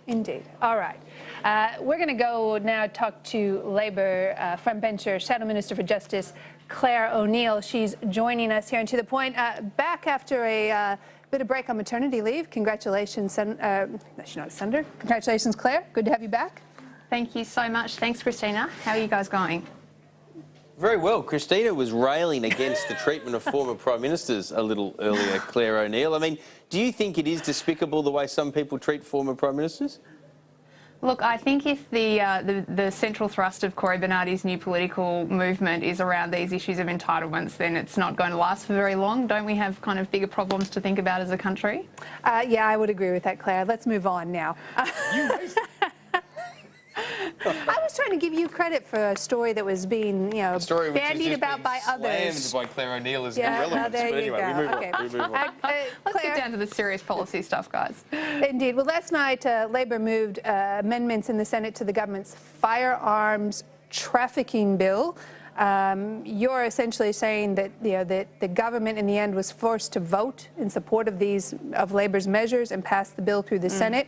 Indeed. All right. We're going to go now talk to Labor frontbencher, Shadow Minister for Justice, Clare O'Neil. She's joining us here. And to the point, back after a bit of break on maternity leave. Congratulations, Senator. Congratulations, Clare. Good to have you back. Thank you so much. Thanks, Christina. How are you guys going? Very well. Christina was railing against the treatment of former Prime Ministers a little earlier, Clare O'Neil. I mean, do you think it is despicable the way some people treat former Prime Ministers? Look, I think if the central thrust of Cory Bernardi's new political movement is around these issues of entitlements, then it's not going to last for very long. Don't we have kind of bigger problems to think about as a country? Yeah, I would agree with that, Clare. Let's move on now. I was trying to give you credit for a story that was being, bandied about by others. Slammed by Clare O'Neil as Yeah, irrelevant. there But you anyway, go. we move on. Let's get down to the serious policy stuff, guys. Indeed. Well, last night, Labor moved amendments in the Senate to the government's firearms trafficking bill. You're essentially saying that that the government in the end was forced to vote in support of Labor's measures and pass the bill through the Senate.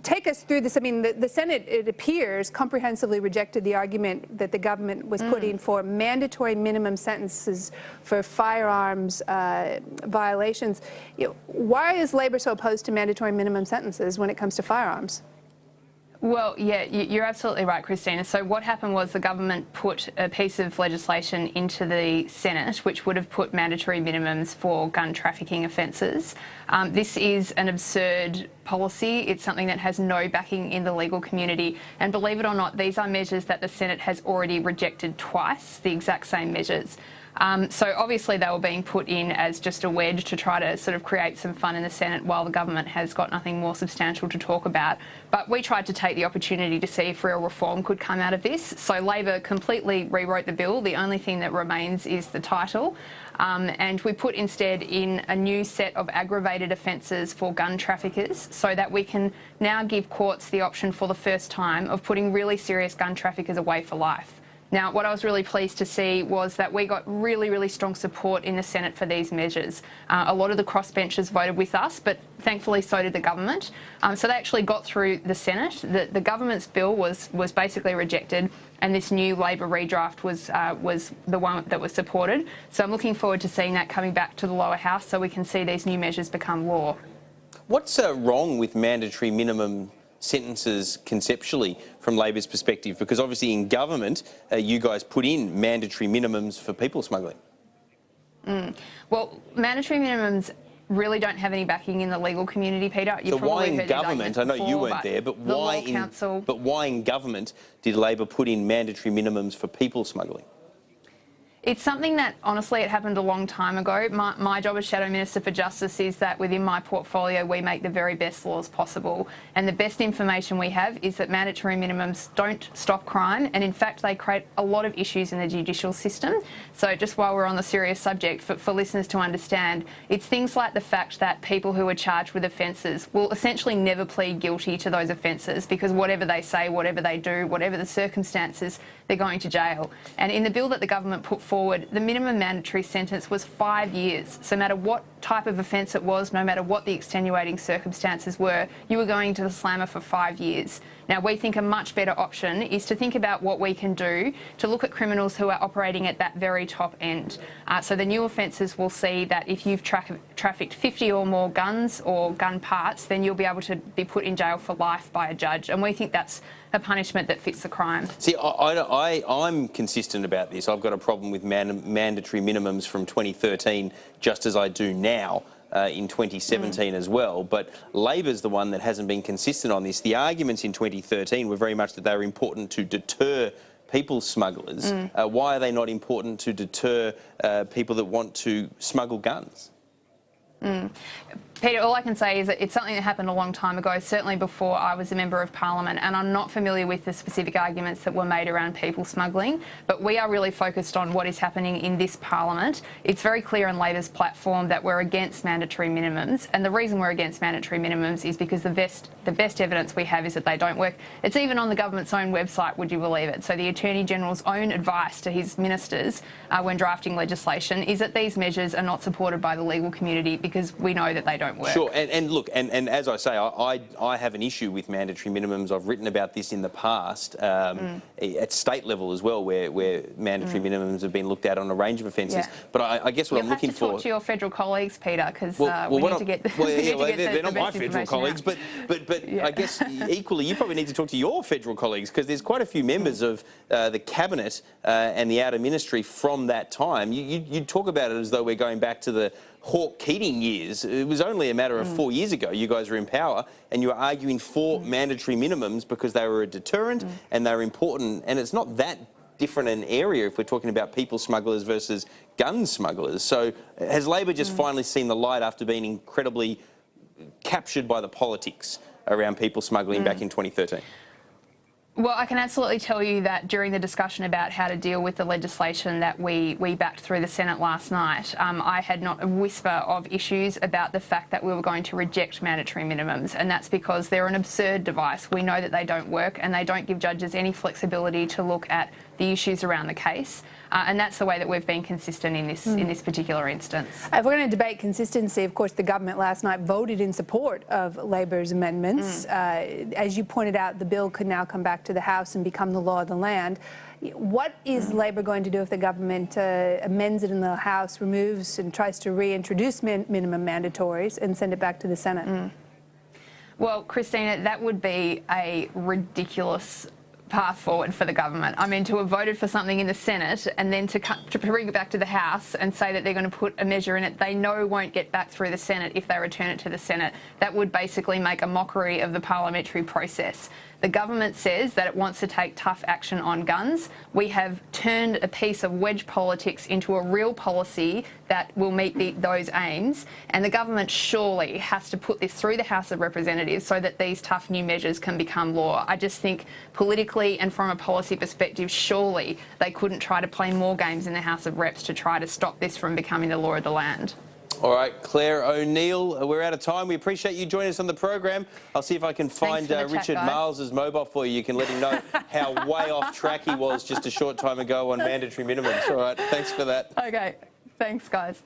Take us through this. I mean, the Senate, it appears, comprehensively rejected the argument that the government was putting for mandatory minimum sentences for firearms violations. Why is Labor so opposed to mandatory minimum sentences when it comes to firearms? Well, yeah, you're absolutely right, Christina. So what happened was the government put a piece of legislation into the Senate which would have put mandatory minimums for gun trafficking offences. This is an absurd policy. It's something that has no backing in the legal community. And believe it or not, these are measures that the Senate has already rejected twice, the exact same measures. So obviously they were being put in as just a wedge to try to sort of create some fun in the Senate while the government has got nothing more substantial to talk about. But we tried to take the opportunity to see if real reform could come out of this. So Labor completely rewrote the bill. The only thing that remains is the title. And we put instead in a new set of aggravated offences for gun traffickers so that we can now give courts the option for the first time of putting really serious gun traffickers away for life. Now, what I was really pleased to see was that we got really, really strong support in the Senate for these measures. A lot of the crossbenchers voted with us, but thankfully so did the government. So they actually got through the Senate. The government's bill was basically rejected, and this new Labor redraft was the one that was supported. So I'm looking forward to seeing that coming back to the lower house so we can see these new measures become law. What's wrong with mandatory minimum sentences conceptually from Labor's perspective? Because obviously in government, you guys put in mandatory minimums for people smuggling. Well, mandatory minimums really don't have any backing in the legal community, Peter. So why in government, I know you weren't there, but why in government did Labor put in mandatory minimums for people smuggling? It's something that, honestly, it happened a long time ago. My job as Shadow Minister for Justice is that within my portfolio we make the very best laws possible. And the best information we have is that mandatory minimums don't stop crime, and in fact they create a lot of issues in the judicial system. So just while we're on the serious subject, for listeners to understand, it's things like the fact that people who are charged with offences will essentially never plead guilty to those offences because whatever they say, whatever they do, whatever the circumstances, they're going to jail. And in the bill that the government put forward, the minimum mandatory sentence was 5 years. So no matter what type of offence it was, no matter what the extenuating circumstances were, you were going to the slammer for 5 years. Now, we think a much better option is to think about what we can do to look at criminals who are operating at that very top end. So the new offences will see that if you've trafficked 50 or more guns or gun parts, then you'll be able to be put in jail for life by a judge. And we think that's a punishment that fits the crime. See, I'm consistent about this. I've got a problem with mandatory minimums from 2013, just as I do now. In 2017 as well, but Labor's the one that hasn't been consistent on this. The arguments in 2013 were very much that they were important to deter people smugglers. Why are they not important to deter people that want to smuggle guns? Peter, all I can say is that it's something that happened a long time ago, certainly before I was a Member of Parliament, and I'm not familiar with the specific arguments that were made around people smuggling, but we are really focused on what is happening in this Parliament. It's very clear in Labor's platform that we're against mandatory minimums, and the reason we're against mandatory minimums is because the best evidence we have is that they don't work. It's even on the government's own website, would you believe it? So the Attorney-General's own advice to his ministers when drafting legislation is that these measures are not supported by the legal community because we know that they don't don't work. Sure, and look, and as I say, I have an issue with mandatory minimums. I've written about this in the past at state level as well, where mandatory minimums have been looked at on a range of offences. Yeah. But I guess what You'll I'm looking have to for. talk to your federal colleagues, Peter, because well, we need to get. Well, we need to get they're the not my best federal information colleagues, out. but Yeah. I guess equally, you probably need to talk to your federal colleagues, because there's quite a few members of the cabinet and the outer ministry from that time. You talk about it as though we're going back to the Hawke-Keating years. It was only a matter of 4 years ago you guys were in power and you were arguing for mandatory minimums because they were a deterrent and they were important. And it's not that different an area if we're talking about people smugglers versus gun smugglers. So has Labor just finally seen the light after being incredibly captured by the politics around people smuggling back in 2013? Well, I can absolutely tell you that during the discussion about how to deal with the legislation that we backed through the Senate last night, I had not a whisper of issues about the fact that we were going to reject mandatory minimums, and that's because they're an absurd device. We know that they don't work and they don't give judges any flexibility to look at the issues around the case, and that's the way that we've been consistent in this particular instance. If we're going to debate consistency, of course, the government last night voted in support of Labor's amendments. As you pointed out, the bill could now come back to the House and become the law of the land. What is Labor going to do if the government amends it in the House, removes and tries to reintroduce minimum mandatories and send it back to the Senate? Well, Christina, that would be a ridiculous path forward for the government. I mean, to have voted for something in the Senate and then to bring it back to the House and say that they're going to put a measure in it they know won't get back through the Senate if they return it to the Senate, that would basically make a mockery of the parliamentary process. The government says that it wants to take tough action on guns. We have turned a piece of wedge politics into a real policy that will meet those aims, and the government surely has to put this through the House of Representatives so that these tough new measures can become law. I just think politically and from a policy perspective, surely they couldn't try to play more games in the House of Reps to try to stop this from becoming the law of the land. All right, Claire O'Neill, we're out of time. We appreciate you joining us on the program. I'll see if I can find Richard Marles's mobile for you. You can let him know how way off track he was just a short time ago on mandatory minimums. All right, thanks for that. Okay, thanks, guys.